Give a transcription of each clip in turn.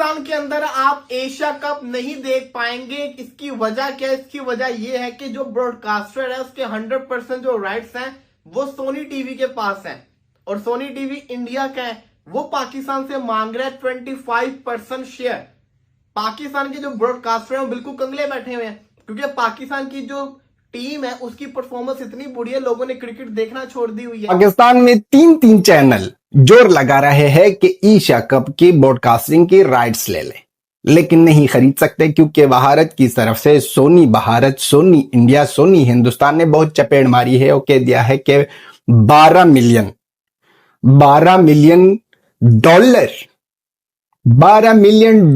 पाकिस्तान के अंदर आप एशिया कप नहीं देख पाएंगे। इसकी वजह क्या है? इसकी वजह यह है कि जो ब्रॉडकास्टर है उसके 100% जो राइट्स हैं वो सोनी टीवी के पास है, और सोनी टीवी इंडिया का है। वो पाकिस्तान से मांग रहा है 25% शेयर। पाकिस्तान के जो ब्रॉडकास्टर हैं वो बिल्कुल कंगले बैठे हुए हैं, क्योंकि पाकिस्तान की जो टीम है उसकी परफॉर्मेंस इतनी बुरी है, लोगों ने क्रिकेट देखना छोड़ दी हुई है। पाकिस्तान में तीन चैनल जोर लगा रहे हैं कि एशिया कप की ब्रॉडकास्टिंग की राइट्स ले लें, लेकिन नहीं खरीद सकते क्योंकि भारत की तरफ से सोनी भारत, सोनी इंडिया, सोनी हिंदुस्तान ने बहुत चपेट मारी है और कह दिया है कि 12 मिलियन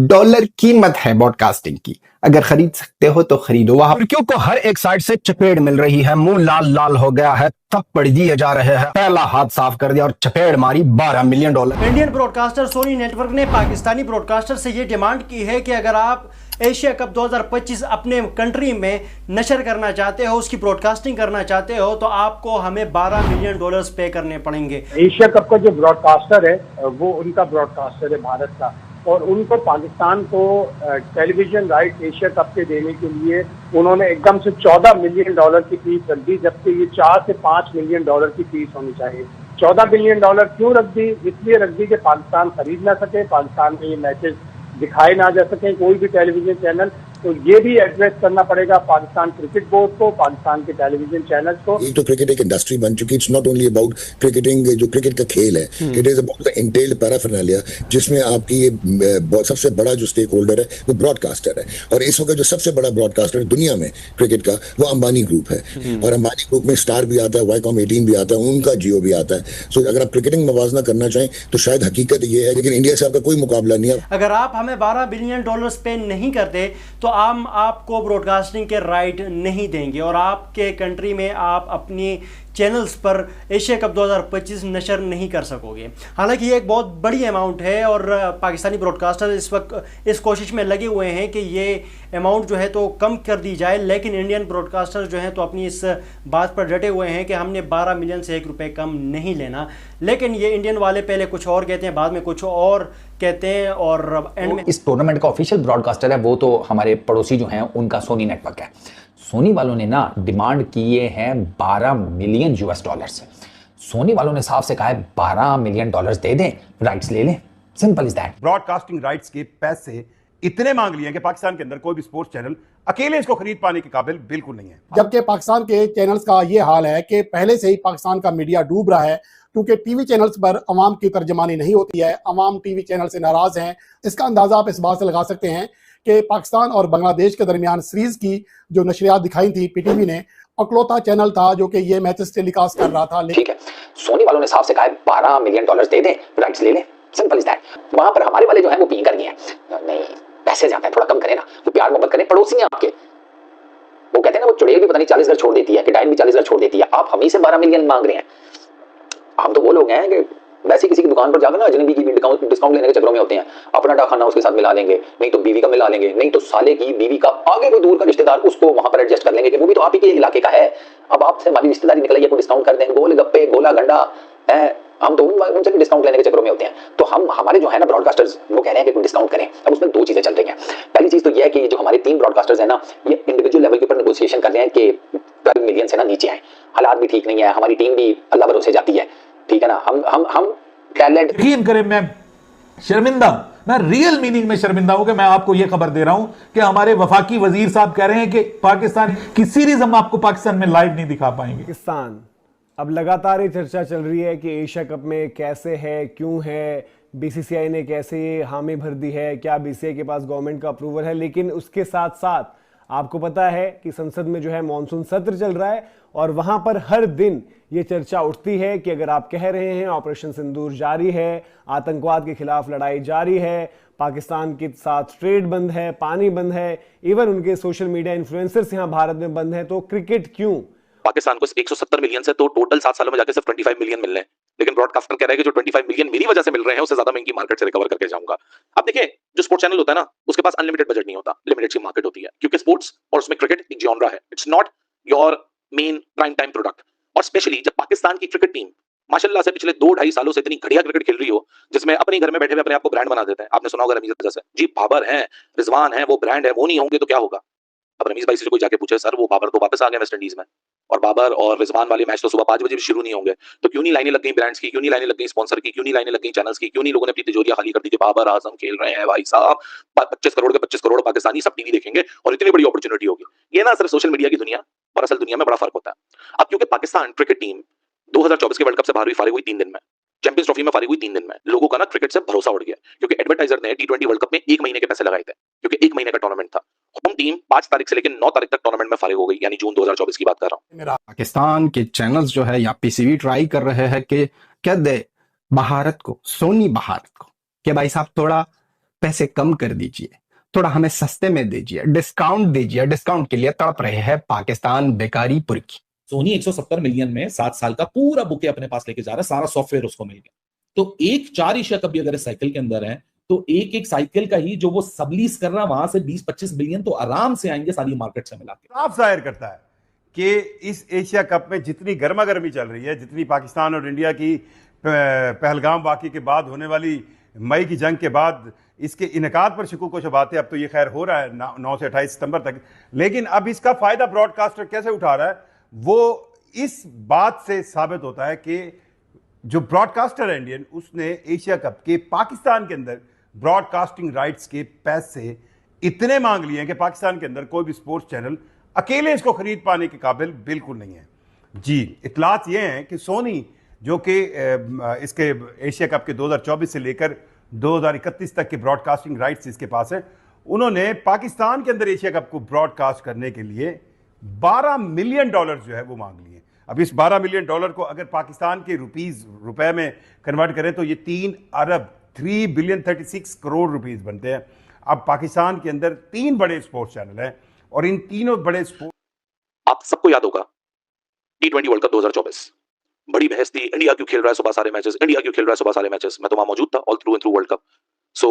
डॉलर कीमत है ब्रॉडकास्टिंग की। अगर खरीद सकते हो तो खरीदो। वहां तुर्कियों को हर एक साइड से चपेट मिल रही है, मुंह लाल लाल हो गया है, थप्पड़ दिए जा रहे हैं, पहला हाथ साफ कर दिया और चपेट मारी 12 million dollar. Indian broadcaster Sony network ने पाकिस्तानी ब्रॉडकास्टर से ये डिमांड की है कि अगर आप एशिया कप 2025 अपने कंट्री में नशर करना चाहते हो, उसकी ब्रॉडकास्टिंग करना चाहते हो, तो आपको हमें 12 मिलियन डॉलर्स पे करने पड़ेंगे। एशिया कप का जो ब्रॉडकास्टर है वो उनका ब्रॉडकास्टर है भारत का, और उनको पाकिस्तान को टेलीविजन राइट एशिया कप के देने के लिए उन्होंने एकदम से 14 मिलियन डॉलर की फीस रख दी, जबकि ये 4 से 5 मिलियन डॉलर की फीस होनी चाहिए। 14 मिलियन डॉलर क्यों रख दी? इसलिए रख दी कि पाकिस्तान खरीद ना सके, पाकिस्तान में ये मैचेस दिखाए ना जा सके कोई भी टेलीविजन चैनल। तो ये भी एड्रेस करना पड़ेगा पाकिस्तान क्रिकेट बोर्ड को, पाकिस्तान के टेलीविजन चैनल्स को। एक तो क्रिकेट एक इंडस्ट्री बन चुकी, it's not only about cricketing, जो क्रिकेट का खेल है, it is about the entailed पैराफर्नालिया, जिसमें आपकी ये सबसे बड़ा जो स्टेक होल्डर है वो ब्रॉडकास्टर है। और इस वक्त जो सबसे बड़ा ब्रॉडकास्टर दुनिया में क्रिकेट का वो अंबानी ग्रुप है, और अंबानी ग्रुप में स्टार भी आता है, वाईकॉम 18 भी आता है, उनका जियो भी आता है। सो अगर आप क्रिकेटिंग मवाजना करना चाहें तो शायद हकीकत ये है, लेकिन इंडिया से आपका कोई मुकाबला नहीं है। अगर आप हमें 12 बिलियन डॉलर्स पे नहीं करते तो हम आपको ब्रॉडकास्टिंग के राइट नहीं देंगे, और आपके कंट्री में आप अपनी चैनल्स पर एशिया कप 2025 नशर नहीं कर सकोगे। हालांकि ये एक बहुत बड़ी अमाउंट है, और पाकिस्तानी ब्रॉडकास्टर इस वक्त इस कोशिश में लगे हुए हैं कि ये अमाउंट जो है तो कम कर दी जाए, लेकिन इंडियन ब्रॉडकास्टर जो हैं तो अपनी इस बात पर डटे हुए हैं कि हमने 12 मिलियन से 1 रुपये कम नहीं लेना। लेकिन ये इंडियन वाले पहले कुछ और कहते हैं, बाद में कुछ और कहते हैं, और एंड में इस टूर्नामेंट का ऑफिशियल ब्रॉडकास्टर है वो तो हमारे पड़ोसी जो हैं उनका सोनी नेटवर्क है। सोनी वालों ने ना डिमांड किए हैं 12 मिलियन यूएस डॉलर्स। सोनी वालों ने साफ से कहा है 12 मिलियन डॉलर्स दे दें, राइट्स ले लें, simple is that. Broadcasting rights के पैसे इतने मांग लिए कि पाकिस्तान के अंदर कोई भी स्पोर्ट्स चैनल अकेले इसको खरीद पाने के काबिल बिल्कुल नहीं है। जबकि पाकिस्तान के चैनल्स का ये हाल है कि पहले से ही पाकिस्तान का मीडिया डूब रहा है, क्योंकि टीवी चैनल्स पर अवाम की तर्जमानी नहीं होती है, अवाम टीवी चैनल से नाराज हैं। इसका अंदाजा आप इस बात से लगा सकते हैं कि पाकिस्तान और बांग्लादेश के दरमियान सीरीज की जो नशरियात दिखाई थी पीटीवी ने, अकलौता चैनल था जो कि ये मैचेस टेलीकास्ट कर रहा था। ठीक है, सोनी वालों ने साफ से कहा है 12 मिलियन डॉलर्स दे दें, राइट्स ले लें, सिंपल इज दैट। वहां पर हमारे वाले जो है वो पी कर गए हैं, नहीं पैसे ज्यादा है, थोड़ा कम करें ना, वो प्यार मोहब्बत करें, पड़ोसी हैं आपके। वो कहते हैं ना वो चुड़ैल भी पता नहीं 40 घर छोड़ देती है, कि डाइन भी 40 घर छोड़ देती है, आप हम ही से 12 मिलियन मांग रहे हैं। हम तो वो लोग हैं कि वैसे किसी की दुकान पर जाकर ना अजनबी की डिस्काउंट लेने के चक्रों में होते हैं, अपना डाखाना उसके साथ मिला लेंगे, नहीं तो बीवी का मिला लेंगे, नहीं तो साले की बीवी का आगे कोई दूर का रिश्तेदार उसको वहां पर एडजस्ट कर लेंगे कि वो भी तो आप ही के इलाके का है, अब आपसे हमारी रिश्तेदारी निकल है, डिस्काउंट कर देंगे, गोल गप्पे गोला गंडा है, हम तो उनसे भी डिस्काउंट लेने के चक्रों में होते हैं। तो हम हमारे जो है ना ब्रॉडकास्टर्स वो कह रहे हैं कि डिस्काउंट करें। अब उसमें 2 चीजें चल रही हैं। पहली चीज तो ये है कि जो हमारे 3 ब्रॉडकास्टर्स हैं ना, ये इंडिविजुअल लेवल के ऊपर नेगोशिएशन कर रहे हैं कि 12 मिलियन से ना नीचे आए। हालात भी ठीक नहीं है, हमारी टीम भी अल्लाह भरोसे जाती है, ठीक है ना। हम टैलेंट, यकीन करें मैं शर्मिंदा हूं, मैं रियल मीनिंग में शर्मिंदा हूं कि मैं आपको यह खबर दे रहा हूं कि हमारे वफाकी वजीर साहब कह रहे हैं कि पाकिस्तान की सीरीज हम आपको पाकिस्तान में लाइव नहीं दिखा पाएंगे। पाकिस्तान अब लगातार ये चर्चा चल रही है कि एशिया कप में कैसे है, क्यों है, बीसीसीआई ने कैसे ये हामी भर दी है, क्या बीसीसीआई के पास गवर्नमेंट का अप्रूवल है। लेकिन उसके साथ साथ आपको पता है कि संसद में जो है मॉनसून सत्र चल रहा है, और वहां पर हर दिन ये चर्चा उठती है कि अगर आप कह रहे हैं ऑपरेशन सिंदूर जारी है, आतंकवाद के खिलाफ लड़ाई जारी है, पाकिस्तान के साथ ट्रेड बंद है, पानी बंद है, इवन उनके सोशल मीडिया इन्फ्लुएंसर्स यहां भारत में बंद है, तो क्रिकेट क्यों? पाकिस्तान को 170 मिलियन से तो टोटल 7 सालों में जाकर सिर्फ 25 मिलियन मिल रहे हैं, लेकिन ब्रॉडकास्टर कह रहे हैं कि जो 25 मिलियन मेरी वजह से मिल रहे हैं उससे ज्यादा मैं इनकी मार्केट से रिकवर करके जाऊंगा। अब देखिए, जो स्पोर्ट्स चैनल होता है ना उसके पास अनलिमिटेड बजट नहीं होता, लिमिटेड सी मार्केट होती है, क्योंकि स्पोर्ट्स और उसमें क्रिकेट एक जॉनरा है, it's not your main prime time product. और स्पेशली जब पाकिस्तान की क्रिकेट टीम माशाल्लाह से पिछले 2-2.5 सालों से इतनी घटिया क्रिकेट खेल रही हो, जिसमें अपने घर में बैठे हुए अपने आप को ब्रांड बना देते हैं। आपने सुना होगा रमीज जैसे जी, बाबर हैं, रिजवान हैं, वो ब्रांड है, वो नहीं होंगे तो क्या होगा? अब रमीज भाई से कोई जाके पूछे, सर वो बाबर तो वापस आ गए वेस्ट इंडीज में, और बाबर और रिजवान वाले मैच तो सुबह 5 बजे भी शुरू नहीं होंगे, तो क्यों नहीं लाइनें लग गई ब्रांड्स की, क्यों नहीं लाइनें लग गई स्पॉन्सर की, क्यों नहीं लाइनें लग गई चैनल्स की, क्यों नहीं लोगों ने अपनी तिजोरियां खाली कर दी कि बाबर आजम खेल रहे हैं भाई साहब, 25 करोड़ के 25 करोड़ पाकिस्तानी सब टीवी देखेंगे और इतनी बड़ी अपॉर्चुनिटी होगी। ये ना सिर्फ सोशल मीडिया की दुनिया और असल दुनिया में बड़ा फर्क होता है। अब क्योंकि पाकिस्तान क्रिकेट टीम 2024 के वर्ल्ड कप से बाहर हुई, फारिग हुई 3 दिन में, चैंपियंस ट्रॉफी में फारिग हुई 3 दिन में, लोगों का ना क्रिकेट से भरोसा उड़ गया, क्योंकि एडवर्टाइजर ने T20 वर्ल्ड कप में 1 महीने के पैसे लगाए थे, क्योंकि 1 महीने का टूर्नामेंट था। होम टीम 5 तारीख से लेकर 9 तारीख तक टूर्नामेंट में फारिग हो गई, यानी जून 2024 की बात कर रहा हूँ। पाकिस्तान के चैनल्स जो है या पीसीबी ट्राई कर रहे हैं कि क्या दे भारत को, सोनी भारत को, कि भाई साहब थोड़ा पैसे कम कर दीजिए, थोड़ा हमें सस्ते में दीजिए, डिस्काउंट दीजिए। डिस्काउंट के लिए तड़प रहे हैं पाकिस्तान बेकारी पुरकी। सोनी 170 मिलियन में 7 साल का पूरा बुके अपने पास लेके जा रहा है, सारा सॉफ्टवेयर उसको मिल गया। तो एक 4 एशिया कप भी अगर साइकिल के अंदर है, तो एक साइकिल का ही जो वो सबलीज कर रहा है, वहां से 20-25 बिलियन तो आराम से आएंगे सारी मार्केट से मिला के। साफ जाहिर करता है कि इस एशिया कप में जितनी गर्मा गर्मी चल रही है, जितनी पाकिस्तान और इंडिया की पहलगाम वाकई के बाद होने वाली मई की जंग के बाद इसके इनकाद पर शकूक व शुबहतें, अब तो ये खैर हो रहा है 9 से 28 सितंबर तक, लेकिन अब इसका फायदा ब्रॉडकास्टर कैसे उठा रहा है, वो इस बात से साबित होता है कि जो ब्रॉडकास्टर है इंडियन, उसने एशिया कप के पाकिस्तान के अंदर ब्रॉडकास्टिंग राइट्स के पैसे इतने मांग लिए हैं कि पाकिस्तान के अंदर कोई भी स्पोर्ट्स चैनल अकेले इसको खरीद पाने के काबिल बिल्कुल नहीं है। जी, इतलात ये हैं कि सोनी, जो कि इसके एशिया कप के 2024 से लेकर 2031 तक के ब्रॉडकास्टिंग राइट्स इसके पास है, उन्होंने पाकिस्तान के अंदर एशिया कप को ब्रॉडकास्ट करने के लिए $12 मिलियन जो है वो मांग लिए। अब इस $12 मिलियन को अगर पाकिस्तान के रुपए में कन्वर्ट करें तो ये 3 बिलियन 36 करोड़ रुपीस बनते हैं। अब पाकिस्तान के अंदर 3 बड़े स्पोर्ट्स चैनल हैं और इन तीनों बड़े आप सबको याद होगा T20 वर्ल्ड कप 2024, बड़ी बहस थी, इंडिया क्यों खेल रहा है सुबह सारे मैचेस, इंडिया क्यों खेल रहा है सुबह सारे मैचेस। मैं तो वहां मौजूद था all through and through world cup. So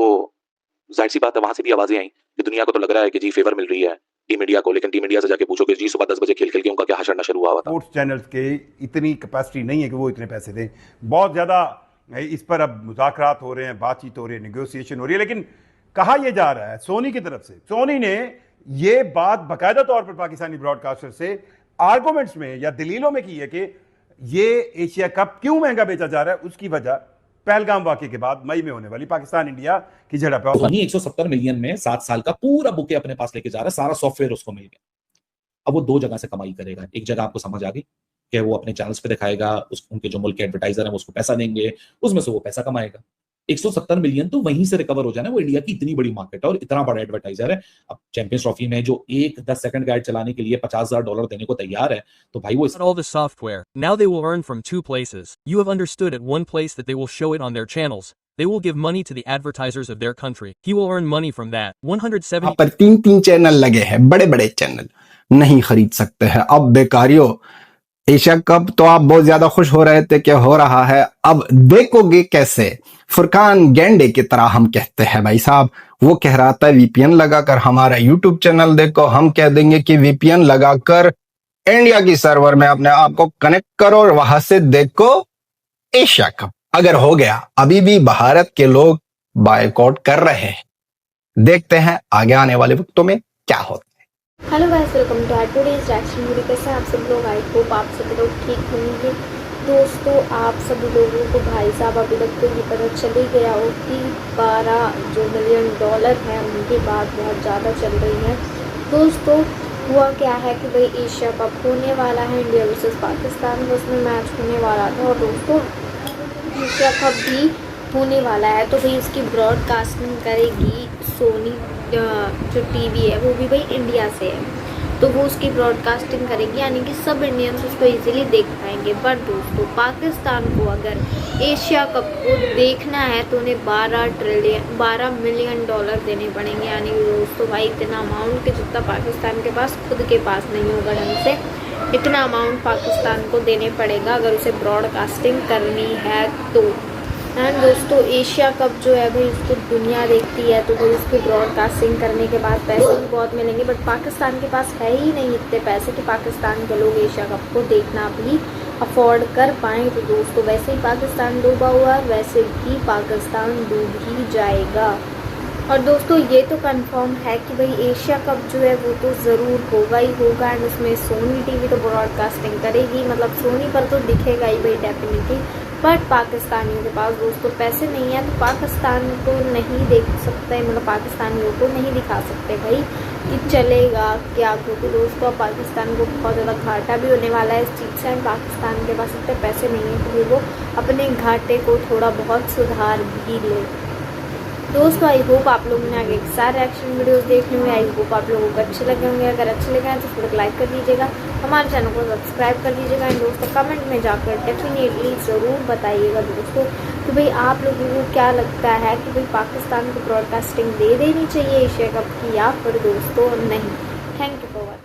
जाहिर सी बात है, वहां से भी आवाजें आई कि दुनिया को तो लग रहा है कि जी फेवर मिल रही है टीम इंडिया को, लेकिन टीम इंडिया से जाके पूछो कि जी सुबह 10 बजे खेल के उनका क्या हशर नशर हुआ था। स्पोर्ट्स चैनल्स के इतनी कैपेसिटी नहीं है कि वो इतने पैसे दें। बहुत ज्यादा इस पर अब मुज़ाकरात हो रहे हैं, बातचीत हो रही है, नेगोशिएशन हो रही है, लेकिन कहा यह जा रहा है सोनी की तरफ से, सोनी ने यह बात बाकायदा तौर पर पाकिस्तानी ब्रॉडकास्टर से आर्गुमेंट्स में या दलीलों में की है कि ये एशिया कप क्यों महंगा बेचा जा रहा है, उसकी वजह पहलगाम वाकये के बाद मई में होने वाली पाकिस्तान इंडिया की झड़प है। सोनी 170 मिलियन में 7 साल का पूरा बुके अपने पास लेके जा रहा है, सारा सॉफ्टवेयर उसको मिल गया। अब वो 2 जगह से कमाई करेगा। एक जगह आपको समझ आ गई कि वो अपने चैनल्स पे दिखाएगा, उनके जो मुल्क के एडवर्टाइजर हैं वो उसको पैसा देंगे, उसमें से वो पैसा कमाएगा। 170 मिलियन तो वहीं से रिकवर हो जाना। वो इंडिया की इतनी बड़ी मार्केट है और इतना बड़ा एडवर्टाइजर है। अब चैंपियंस ट्रॉफी में जो एक 10 सेकंड का एड चलाने के लिए $50,000 देने को तैयार है, तो भाई वो all the software. Now they will earn from 2 places. You have understood at one place that they will show it on their channels. They will give money to the advertisers of their country. He will earn money from that. 170 यहाँ पर 3 channel लगे हैं, बड़े बड़े channel नहीं खरीद सकते हैं। अब बेकारियों, एशिया कप तो आप बहुत ज्यादा खुश हो रहे थे कि हो रहा है, अब देखोगे कैसे। फुरकान गेंडे की तरह हम कहते हैं भाई साहब, वो कह रहा था वीपीएन लगाकर हमारा यूट्यूब चैनल देखो, हम कह देंगे कि वीपीएन लगाकर इंडिया की सर्वर में अपने आप को कनेक्ट करो और वहां से देखो एशिया कप। अगर हो गया, अभी भी भारत के लोग बायकॉट कर रहे हैं। देखते हैं आगे आने वाले वक्तों में क्या होता है। Hello guys, welcome to our today's reaction video. कैसे आप सब लोग? आई होप आप सभी लोग ठीक होंगे। दोस्तों, आप सभी लोगों को भाई साहब अभी तक तो ये पता चल ही गया हो कि $12 मिलियन है, उनकी बात बहुत ज़्यादा चल रही है। दोस्तों, हुआ क्या है कि भाई एशिया कप होने वाला है, इंडिया वर्सेस पाकिस्तान में उसमें मैच होने वाला था, और दोस्तों एशिया कप भी होने वाला है, तो भाई उसकी ब्रॉडकास्टिंग करेगी सोनी जो टीवी है, वो भी भाई इंडिया से है, तो वो उसकी ब्रॉडकास्टिंग करेगी, यानी कि सब इंडियंस उसको इजीली देख पाएंगे। बट दोस्तों, पाकिस्तान को अगर एशिया कप को देखना है तो उन्हें $12 मिलियन देने पड़ेंगे, यानी कि दोस्तों भाई इतना अमाउंट कि जितना पाकिस्तान के पास खुद के पास नहीं होगा ढंग से, इतना अमाउंट पाकिस्तान को देने पड़ेगा अगर उसे ब्रॉडकास्टिंग करनी है तो। एंड दोस्तों, एशिया कप जो है भाई उसको दुनिया देखती है, तो भाई उसकी ब्रॉडकास्टिंग करने के बाद पैसे भी बहुत मिलेंगे, बट पाकिस्तान के पास है ही नहीं इतने पैसे कि पाकिस्तान के लोग एशिया कप को देखना भी अफोर्ड कर पाएँ तो दोस्तों वैसे ही पाकिस्तान डूबा हुआ है, वैसे ही पाकिस्तान डूब ही जाएगा। और दोस्तों ये तो कंफर्म है कि भाई एशिया कप जो है वो तो ज़रूर होगा ही होगा, एंड उसमें सोनी टीवी तो ब्रॉडकास्टिंग करेगी, मतलब सोनी पर तो दिखेगा ही भाई डेफिनेटली। बट पाकिस्तानियों के पास दोस्तों पैसे नहीं है तो पाकिस्तान को नहीं देख सकते, मतलब पाकिस्तानियों को नहीं दिखा सकते भाई कि चलेगा क्या, क्योंकि दोस्तों पाकिस्तान को बहुत ज़्यादा घाटा भी होने वाला है इस चीज़ से। पाकिस्तान के पास इतने पैसे नहीं हैं कि वो अपने घाटे को थोड़ा बहुत सुधार भी ले। दोस्तों आई होप आप लोगों ने आगे सारे रिएक्शन वीडियोस देखने होंगे, आई होप आप लोगों को अच्छे लगे होंगे। अगर अच्छे लगे हैं तो फिर लाइक कर दीजिएगा, हमारे चैनल को सब्सक्राइब कर दीजिएगा, एंड दोस्तों कमेंट में जाकर डेफिनेटली ज़रूर बताइएगा दोस्तों कि भाई आप लोगों को क्या लगता है कि भाई पाकिस्तान को ब्रॉडकास्टिंग दे देनी चाहिए एशिया कप की या फिर दोस्तों नहीं। Thank you for watching.